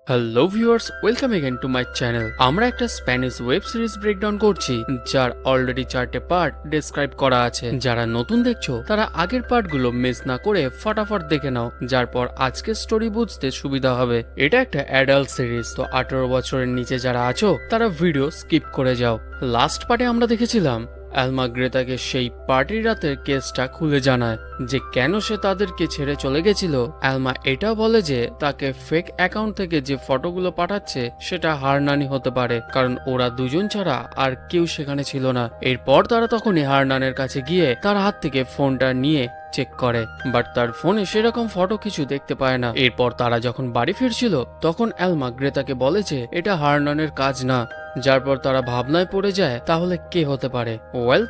Hello viewers, welcome again to my channel. আমরা একটা Spanish web series breakdown করছি, যার অলরেডি 4টে পার্ট ডেসক্রাইব করা আছে। যারা নতুন দেখছো তারা আগের পার্টগুলো মিস না করে ফটাফট দেখে নাও, যার পর আজকের স্টোরি বুঝতে সুবিধা হবে। এটা একটা অ্যাডাল্ট সিরিজ, তো 18 বছরের নিচে যারা আছো তারা ভিডিও স্কিপ করে যাও। লাস্ট পার্টে আমরা দেখেছিলাম অ্যালমা গ্রেতাকে সেই পার্টির রাতের কেসটা খুলে জানায় যে কেন সে তাদেরকে ছেড়ে চলে গেছিল। অ্যালমা এটা বলে যে তাকে ফেক অ্যাকাউন্ট থেকে যে ফটোগুলো পাঠাচ্ছে সেটা হারনানি হতে পারে, কারণ ওরা দুজন ছাড়া আর কেউ সেখানে ছিল না। এরপর তারা তখনই হারনানের কাছে গিয়ে তার হাত থেকে ফোনটা নিয়ে চেক করে, বাট তার ফোনে সেরকম ফটো কিছু দেখতে পায় না। এরপর তারা যখন বাড়ি ফিরছিল তখন অ্যালমা গ্রেতাকে বলে যে এটা হারনানের কাজ না, যার পর তারা ভাবনায় পড়ে যায় তাহলে কে হতে পারে।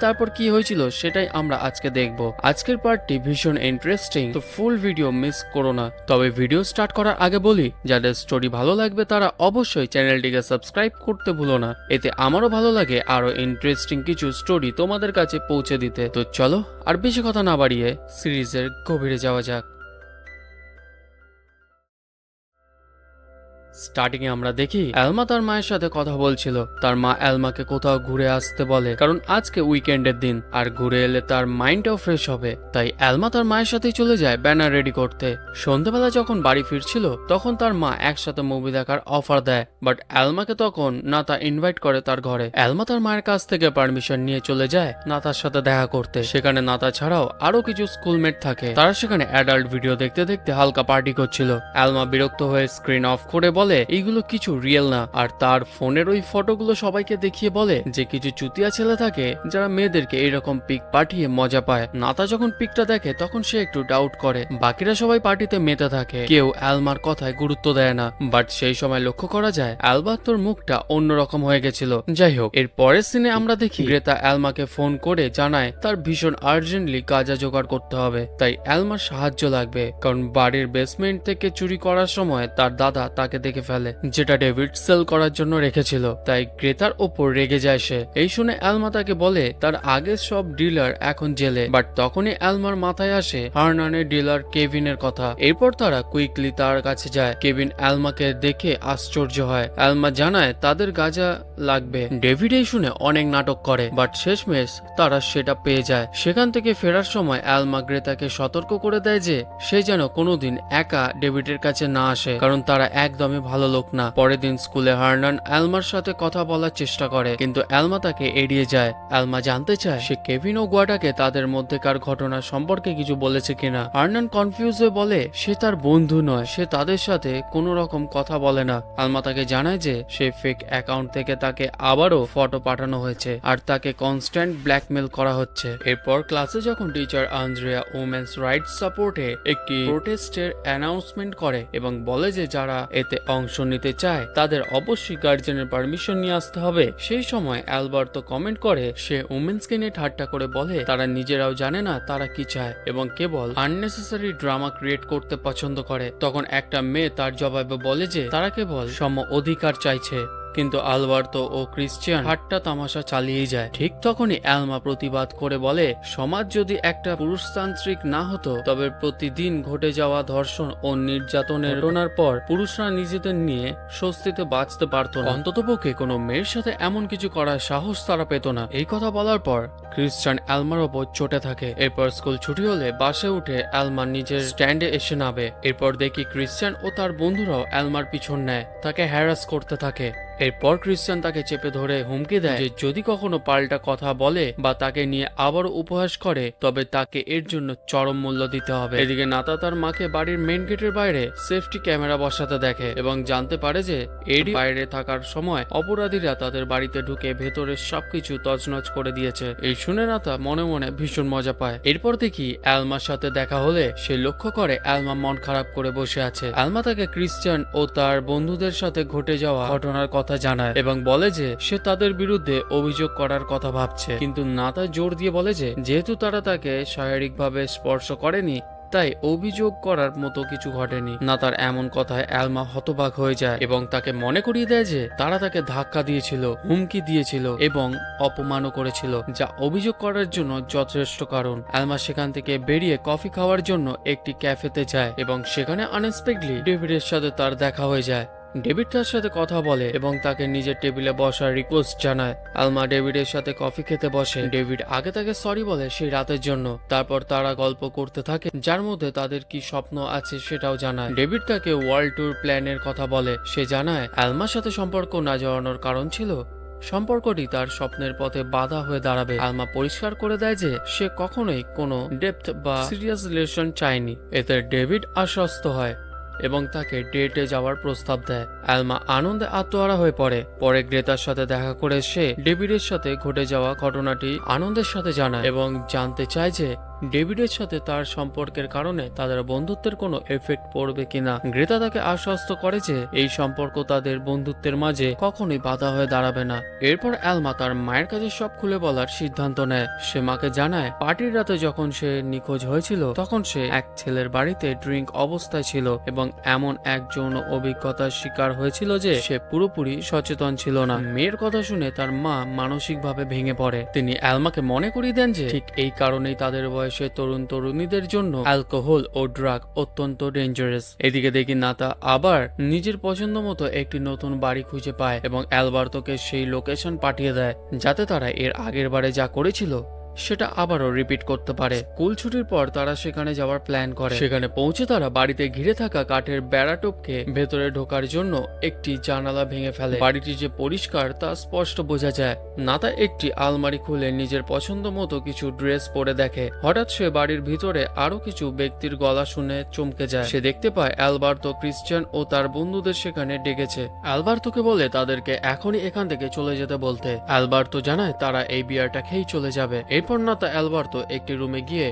তারপর কি হয়েছিল সেটাই আমরা আজকে দেখব। আজকের পার্টটি ভীষণ ইন্টারেস্টিং, তো ফুল ভিডিও মিস করো না। তবে ভিডিও স্টার্ট করার আগে বলি, যাদের স্টোরি ভালো লাগবে তারা অবশ্যই চ্যানেলটিকে সাবস্ক্রাইব করতে ভুলো না, এতে আমারও ভালো লাগে আরো ইন্টারেস্টিং কিছু স্টোরি তোমাদের কাছে পৌঁছে দিতে। তো চলো আর বেশি কথা না বাড়িয়ে সিরিজের গভীরে যাওয়া যাক। স্টার্টিং এ আমরা দেখি অ্যালমা তার মায়ের সাথে কথা বলছিল। তার মা অ্যালমাকে কোথাও ঘুরে আসতে বলে, কারণ আজকে উইকেন্ডের দিন আর ঘুরে এলে তার মাইন্ডটাও ফ্রেশ হবে। তাই অ্যালমা তার মায়ের সাথেই চলে যায় ব্যানার রেডি করতে। সন্ধ্যাবেলা যখন বাড়ি ফিরছিল তখন তার মা একসাথে মুভি দেখার অফার দেয়, বাট অ্যালমাকে তখন নাতা ইনভাইট করে তার ঘরে। অ্যালমা তার মায়ের কাছ থেকে পারমিশন নিয়ে চলে যায় নাতার সাথে দেখা করতে। সেখানে নাতা ছাড়াও আরো কিছু স্কুলমেট থাকে, তারা সেখানে অ্যাডাল্ট ভিডিও দেখতে দেখতে হালকা পার্টি করছিল। অ্যালমা বিরক্ত হয়ে স্ক্রিন অফ করে বলে এইগুলো কিছু রিয়েল না, আর তার ফোনের ওই ফটোগুলো সবাইকে দেখিয়ে বলে যে কিছু চুতিয়া ছেলে থাকে যারা মেয়েদেরকে এইরকম পিক পাঠিয়ে মজা পায়। নাতা যখন পিকটা দেখে তখন সে একটু ডাউট করে। বাকিরা সবাই পার্টিতে মেতে থাকে, কেউ অ্যালমার কথায় গুরুত্ব দেয় না, বাট সেই সময় লক্ষ্য করা যায় অ্যালবার্তোর মুখটা অন্যরকম হয়ে গেছিল। যাই হোক, এর পরের সিনে আমরা দেখি গ্রেতা অ্যালমাকে ফোন করে জানায় তার ভীষণ আর্জেন্টলি গাঁজা জোগাড় করতে হবে, তাই অ্যালমার সাহায্য লাগবে, কারণ বাড়ির বেসমেন্ট থেকে চুরি করার সময় তার দাদা তাকে দেখে ফেলে, যেটা ডেভিড সেল করার জন্য রেখেছিল। তাই ক্রেতার ওপর রেগে যায় সে। এই শুনে অ্যালমা তাকে বলে তার আগের সব ডিলার এখন জেলে, বাট তখনই অ্যালমার মাথায় আসে হারনানের ডিলার কেভিনের কথা। এরপর তারা কুইকলি তার কাছে যায়। কেভিন অ্যালমাকে দেখে আশ্চর্য হয়। অ্যালমা জানায় তাদের গাঁজা লাগবে। ডেভিড এই শুনে অনেক নাটক করে, বাট শেষমেশ তারা সেটা পেয়ে যায়। সেখান থেকে ফেরার সময় অ্যালমা গ্রেতাকে সতর্ক করে দেয় যে সে যেন কোনোদিন একা ডেভিডের কাছে না আসে, কারণ তারা একদমই ভালো লোক না। পরের দিন স্কুলে হারনান অ্যালমার সাথে কথা বলার চেষ্টা করে, কিন্তু অ্যালমা তাকে এড়িয়ে যায়। অ্যালমা জানতে চায় সে কেভিন ও গুয়াটাকে তাদের মধ্যেকার ঘটনা সম্পর্কে কিছু বলেছে কিনা। হারনান কনফিউজ হয়ে বলে সে তার বন্ধু নয়, সে তাদের সাথে কোনো রকম কথা বলে না। অ্যালমা তাকে জানায় যে সে ফেক অ্যাকাউন্ট থেকে তাকে আবারও ফটো পাঠানো হয়েছে আর তাকে কনস্ট্যান্ট ব্ল্যাকমেল করা হচ্ছে। এরপর ক্লাসে যখন টিচার আন্দ্রেয়া ওমেন্স রাইটস সাপোর্টে একটি প্রোটেস্টের অ্যানাউন্সমেন্ট করে এবং বলে যে যারা এতে অংশ নিতে চায় তাদের অবশ্যই গার্জিয়ানের পারমিশন নিয়ে আসতে হবে, সেই সময় অ্যালবার্তো কমেন্ট করে সে উমেন্সকে নিয়ে ঠাট্টা করে বলে তারা নিজেরাও জানে না তারা কি চায় এবং কেবল আননেসেসারি ড্রামা ক্রিয়েট করতে পছন্দ করে। তখন একটা মেয়ে তার জবাবে বলে যে তারা কেবল সম অধিকার চাইছে, কিন্তু আলবার্তো ও ক্রিশ্চিয়ান ঠাট্টা তামাশা চালিয়ে যায়। ঠিক তখনই অ্যালমা প্রতিবাদ করে বলে সমাজ যদি একটা পুরুষতান্ত্রিক না হতো তবে প্রতিদিন ঘটে যাওয়া ধর্ষণ ও নির্যাতনের ঘটনার পর পুরুষরা নিজেদের নিয়ে স্বস্তিতে বাঁচতে পারত না, অন্ততপক্ষে কোনো মেয়ের সাথে এমন কিছু করার সাহস তারা পেত না। এই কথা বলার পর ক্রিশ্চিয়ান অ্যালমার ওপর চটে থাকে। এরপর স্কুল ছুটি হলে বাসে উঠে অ্যালমা নিজের স্ট্যান্ডে এসে নামে। এরপর দেখি ক্রিশ্চিয়ান ও তার বন্ধুরাও অ্যালমার পিছন নেয়, তাকে হ্যারাস করতে থাকে। এরপর ক্রিশ্চিয়ান তাকে চেপে ধরে হুমকি দেয় যে যদি কখনো পাল্টা কথা বলে বা তাকে নিয়ে আবারও উপহাস করে তবে তাকে এর জন্য চরম মূল্য দিতে হবে। এদিকে নাতা তার মাকে বাড়ির মেইন গেটের বাইরে সেফটি ক্যামেরা বসাতে দেখে এবং জানতে পারে যে এরই বাইরে থাকার সময় অপরাধীরা তাদের বাড়িতে ঢুকে ভেতরের সবকিছু তছনছ করে দিয়েছে। এই শুনে নাতা মনে মনে ভীষণ মজা পায়। এরপর দেখি অ্যালমার সাথে দেখা হলে সে লক্ষ্য করে অ্যালমা মন খারাপ করে বসে আছে। অ্যালমা তাকে ক্রিশ্চিয়ান ও তার বন্ধুদের সাথে ঘটে যাওয়া ঘটনার কথা জানায় এবং বলে যে সে তাদের বিরুদ্ধে অভিযোগ করার কথা ভাবছে, কিন্তু নাতা জোর দিয়ে বলে যে যেহেতু তারা তাকে শারীরিকভাবে স্পর্শ করেনি তাই অভিযোগ করার মতো কিছু ঘটেনি। নাতার এমন কথায় অ্যালমা হতবাক হয়ে যায় এবং তাকে মনে করিয়ে দেয় যে তারা তাকে ধাক্কা দিয়েছিল, হুমকি দিয়েছিল এবং অপমানও করেছিল, যা অভিযোগ করার জন্য যথেষ্ট কারণ। অ্যালমা সেখান থেকে বেরিয়ে কফি খাওয়ার জন্য একটি ক্যাফেতে যায় এবং সেখানে আনএক্সপেক্টলি ডেভিডের সাথে তার দেখা হয়ে যায়। ডেভিড তার সাথে কথা বলে এবং তাকে নিজের টেবিলে বসার রিকোয়েস্ট জানায়। আলমা ডেভিডের সাথে কফি খেতে বসে। ডেভিড আগে তাকে সরি বলে সেই রাতের জন্য। তারপর তারা গল্প করতে থাকে, যার মধ্যে তাদের কি স্বপ্ন আছে সেটাও জানায়। ডেভিড তাকে ওয়ার্ল্ড ট্যুর প্ল্যানের কথা বলে। সে জানায় আলমার সাথে সম্পর্ক না জড়ানোর কারণ ছিল সম্পর্কটি তার স্বপ্নের পথে বাধা হয়ে দাঁড়াবে। আলমা পরিষ্কার করে দেয় যে সে কখনোই কোনো ডেপথ বা সিরিয়াস রিলেশন চায়নি। এতে ডেভিড আশ্বস্ত হয় এবং তাকে ডেটে যাওয়ার প্রস্তাব দেয়। আলমা আনন্দে আত্মহারা হয়ে পড়ে। পরে গ্রেতার সাথে দেখা করে সে ডেভিডের সাথে ঘটে যাওয়া ঘটনাটি আনন্দের সাথে জানায় এবং জানতে চায় যে ডেভিডের সাথে তার সম্পর্কের কারণে তাদের বন্ধুত্বের কোনো এফেক্ট পড়বে কিনা। গ্রেতা তাকে আশ্বস্ত করে যে এই সম্পর্ক তাদের বন্ধুত্বের মাঝে কখনোই বাধা হয়ে দাঁড়াবে না। এরপর আলমা তার মায়ের কাছে সব খুলে বলার সিদ্ধান্ত নেয়। সে মাকে জানায় পার্টির রাতে যখন সে নিখোঁজ হয়েছিল তখন সে এক ছেলের বাড়িতে ড্রিঙ্ক অবস্থায় ছিল এবং এমন এক যৌন অভিজ্ঞতার শিকার হয়েছিল যে সে পুরোপুরি সচেতন ছিল না। মেয়ের কথা শুনে তার মা মানসিকভাবে ভেঙে পড়ে। তিনি আলমাকে মনে করিয়ে দেন যে ঠিক এই কারণেই তাদের বয়সে তরুণ তরুণীদের জন্য অ্যালকোহল ও ড্রাগ অত্যন্ত ডেঞ্জারাস। এদিকে দেখি নাতা আবার নিজের পছন্দ মতো একটি নতুন বাড়ি খুঁজে পায় এবং অ্যালবার্তোকে সেই লোকেশন পাঠিয়ে দেয় যাতে তারা এর আগের বারে যা করেছিল সেটা আবারও রিপিট করতে পারে। স্কুল ছুটির পর তারা সেখানে যাওয়ার প্ল্যান করে। সেখানে পৌঁছে তারা বাড়িতে ঘিরে থাকা কাঠের বেড়া টপকে ভেতরে ঢোকার জন্য একটি জানালা ভেঙে ফেলে। বাড়িটি যে পরিষ্কার তা স্পষ্ট বোঝা যায়। নাতা একটি আলমারি খুলে নিজের পছন্দ মতো কিছু ড্রেস পরে দেখে। হঠাৎ সে বাড়ির ভিতরে আরো কিছু ব্যক্তির গলা শুনে চমকে যায়। সে দেখতে পায় অ্যালবার্তো, ক্রিশ্চিয়ান ও তার বন্ধুদের সেখানে ডেকেছে। অ্যালবার্তোকে বলে তাদেরকে এখনই এখান থেকে চলে যেতে বলতে। অ্যালবার্তো জানায় তারা এই বিয়ারটা খেয়েই চলে যাবে। এরপর নাতা অ্যালবার্তো একটি রুমে গিয়ে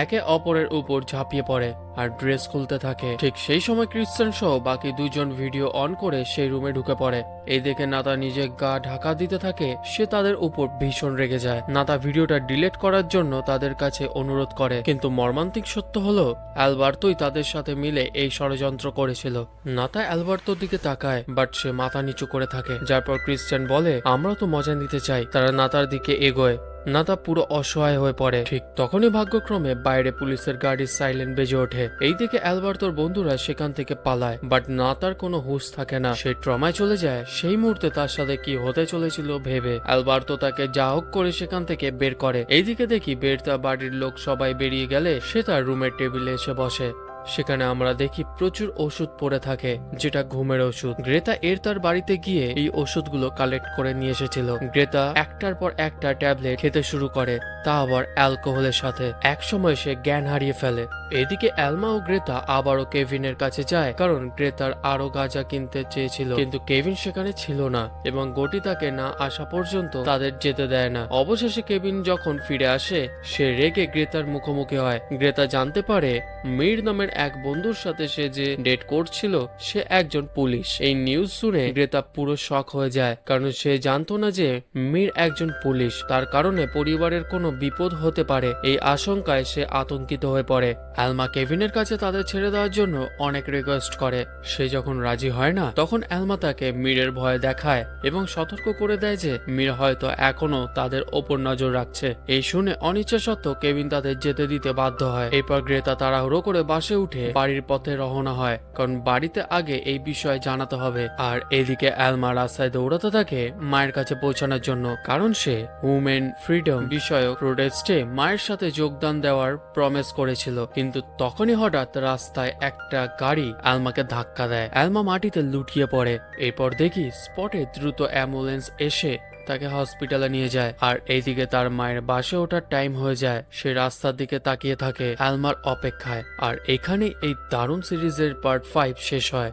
একে অপরের উপর ঝাঁপিয়ে পড়ে আর ড্রেস খুলতে থাকে। ঠিক সেই সময় ক্রিশ্চিয়ান সহ বাকি দুজন ভিডিও অন করে সেই রুমে ঢুকে পড়ে। এই দেখে নাতা নিজে গা ঢাকা দিতে থাকে। সে তাদের উপর ভীষণ রেগে যায়। নাতা ভিডিওটা ডিলিট করার জন্য তাদের কাছে অনুরোধ করে, কিন্তু মর্মান্তিক সত্য হলো অ্যালবার্তোই তাদের সাথে মিলে এই ষড়যন্ত্র করেছিল। নাতা অ্যালবার্তোর দিকে তাকায়, বাট সে মাথা নিচু করে থাকে। যারপর ক্রিশ্চিয়ান বলে আমরা তো মজা নিতে চাই। তারা নাতার দিকে এগোয়। নাতা পুরো অসহায় হয়ে পড়ে। ঠিক তখনই ভাগ্যক্রমে বাইরে পুলিশের গাড়ির সাইলেন্ট বেজে ওঠে। এই দিকে অ্যালবার্তোর বন্ধুরা সেখান থেকে পালায়, বাট নাতার কোনো হুঁশ থাকে না। সে ট্রমায় চলে যায় সেই মুহূর্তে তার সাথে কি হতে চলেছিল ভেবে। অ্যালবার্তো তাকে যা হোক করে সেখান থেকে বের করে। এইদিকে দেখি বেরতা বাড়ির লোক সবাই বেরিয়ে গেলে সে তার রুমের টেবিলে এসে বসে। সেখানে আমরা দেখি প্রচুর ওষুধ পড়ে থাকে, যেটা ঘুমের ওষুধ। গ্রেতা তার বাড়িতে গিয়ে এই ওষুধগুলো কালেক্ট করে নিয়ে এসেছিল। গ্রেতা একটার পর একটা ট্যাবলেট খেতে শুরু করে, তা আবার অ্যালকোহলের সাথে। একসময় সে জ্ঞান হারিয়ে ফেলে। এদিকে অ্যালমা ও গ্রেতা আবারও কেভিনের কাছে যায়, কারণ গ্রেতার আরো গাঁজা কিনতে চেয়েছিল, কিন্তু কেভিন সেখানে ছিল না এবং গটি তাকে না আসা পর্যন্ত তাদের যেতে দেয় না। অবশেষে কেভিন যখন ফিরে আসে সে রেগে গ্রেতার মুখোমুখি হয়। গ্রেতা জানতে পারে মির নামের এক বন্ধুর সাথে সে যে ডেট করছিল সে একজন পুলিশ। এই নিউজ শুনে গ্রেতা পুরো শক হয়ে যায়, কারণ সে জানতো না যে মির একজন পুলিশ। তার কারণে পরিবারের কোনো বিপদ হতে পারে এই আশঙ্কায় সে আতঙ্কিত হয়ে পড়ে। অ্যালমা কেভিনের কাছে তাদের ছেড়ে দেওয়ার জন্য অনেক রিকোয়েস্ট করে। সে যখন রাজি হয় না তখন অ্যালমা তাকে মিরের ভয় দেখায় এবং সতর্ক করে দেয় যে মির হয়তো এখনো তাদের ওপর নজর রাখছে। এই শুনে অনিচ্ছা সত্ত্বেও কেভিন তাদের যেতে দিতে বাধ্য হয়। এরপর গ্রেতা তাড়াহুড়ো করে বাসে উঠে বাড়ির পথে রওনা হয়, কারণ বাড়িতে আগে এই বিষয়ে জানাতে হবে। আর এদিকে অ্যালমা রাস্তায় দৌড়াতে থাকে মায়ের কাছে পৌঁছানোর জন্য, কারণ সে উমেন ফ্রিডম বিষয়ক প্রোটেস্টে মায়ের সাথে যোগদান দেওয়ার প্রমিস করেছিল। কিন্তু তখনই হঠাৎ রাস্তায় একটা গাড়ি অ্যালমাকে ধাক্কা দেয়। অ্যালমা মাটিতে লুটিয়ে পড়ে। এরপর দেখি স্পটে দ্রুত অ্যাম্বুলেন্স এসে তাকে হসপিটালে নিয়ে যায়। আর এইদিকে তার মায়ের বাসে ওঠার টাইম হয়ে যায়। সে রাস্তার দিকে তাকিয়ে থাকে অ্যালমার অপেক্ষায়। আর এখানে এই দারুণ সিরিজের পার্ট 5 শেষ হয়।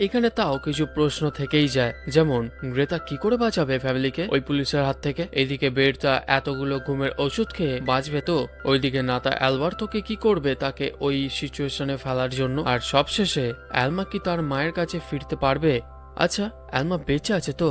এখানে তাও কিছু প্রশ্ন থেকেই যায়, যেমন গ্রেতা কি করে বাঁচাবে ফ্যামিলিকে ওই পুলিশের হাত থেকে। এইদিকে বেরতা এতগুলো ঘুমের ওষুধ খেয়ে বাঁচবে তো? ওইদিকে নাতা অ্যালবার্তোকে কি করবে তাকে ওই সিচুয়েশনে ফেলার জন্য? আর সবশেষে অ্যালমা কি তার মায়ের কাছে ফিরতে পারবে? আচ্ছা, অ্যালমা বেঁচে আছে তো?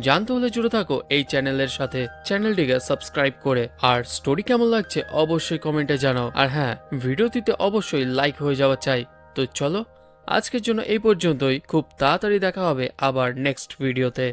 জানতে হলে জুড়ে থাকো এই চ্যানেলের সাথে, চ্যানেলটিকে সাবস্ক্রাইব করে। আর স্টোরি কেমন লাগছে অবশ্যই কমেন্টে জানাও। আর হ্যাঁ, ভিডিওটিতে অবশ্যই লাইক হয়ে যাওয়া চাই। তো চলো আজকের জন্য এই পর্যন্তই। খুব তাড়াতাড়ি দেখা হবে আবার নেক্সট ভিডিওতে।